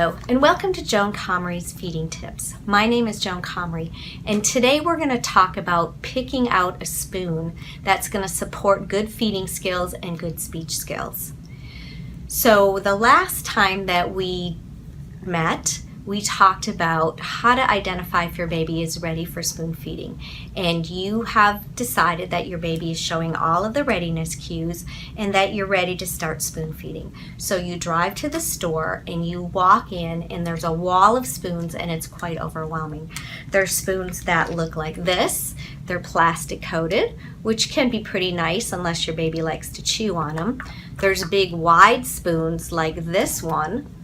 Hello, and welcome to Joan Comrie's Feeding Tips. My name is Joan Comrie, and today we're going to talk about picking out a spoon that's going to support good feeding skills and good speech skills. So the last time that we met, we talked about how to identify if your baby is ready for spoon feeding. And you have decided that your baby is showing all of the readiness cues and that you're ready to start spoon feeding. So you drive to the store and you walk in and there's a wall of spoons and it's quite overwhelming. There's spoons that look like this. They're plastic coated, which can be pretty nice unless your baby likes to chew on them. There's big wide spoons like this one,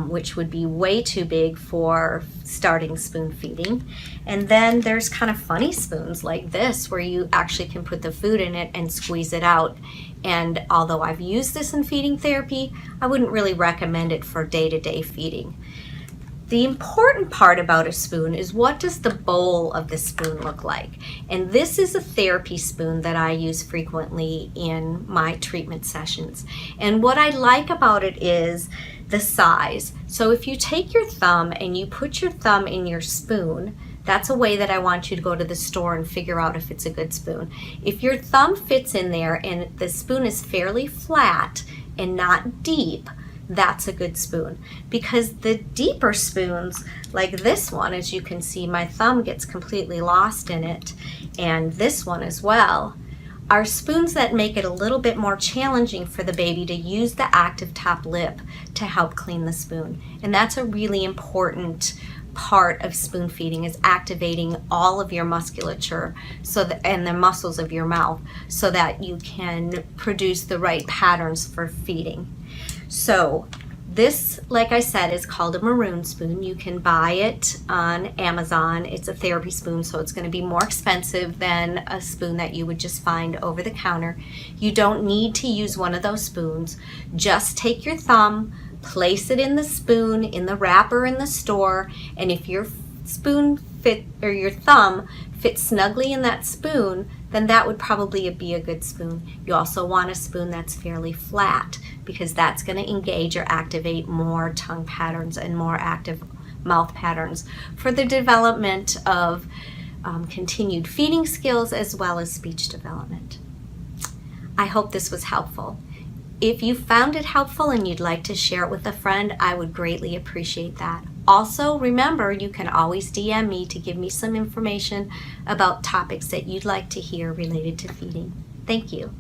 which would be way too big for starting spoon feeding. And then there's kind of funny spoons like this where you actually can put the food in it and squeeze it out. And although I've used this in feeding therapy, I wouldn't really recommend it for day-to-day feeding. The important part about a spoon is what does the bowl of the spoon look like? And this is a therapy spoon that I use frequently in my treatment sessions. And what I like about it is the size. So if you take your thumb and you put your thumb in your spoon, that's a way that I want you to go to the store and figure out if it's a good spoon. If your thumb fits in there and the spoon is fairly flat and not deep, that's a good spoon. Because the deeper spoons, like this one, as you can see, my thumb gets completely lost in it, and this one as well, are spoons that make it a little bit more challenging for the baby to use the active top lip to help clean the spoon. And that's a really important part of spoon feeding, is activating all of your musculature and the muscles of your mouth so that you can produce the right patterns for feeding. So this, like I said, is called a maroon spoon. You can buy it on Amazon. It's a therapy spoon, so it's going to be more expensive than a spoon that you would just find over the counter. You don't need to use one of those spoons. Just take your thumb, place it in the spoon, in the wrapper in the store, and if your spoon fit, or your thumb fits snugly in that spoon, then that would probably be a good spoon. You also want a spoon that's fairly flat, because that's going to engage or activate more tongue patterns and more active mouth patterns for the development of continued feeding skills as well as speech development. I hope this was helpful. If you found it helpful and you'd like to share it with a friend, I would greatly appreciate that. Also, remember, you can always DM me to give me some information about topics that you'd like to hear related to feeding. Thank you.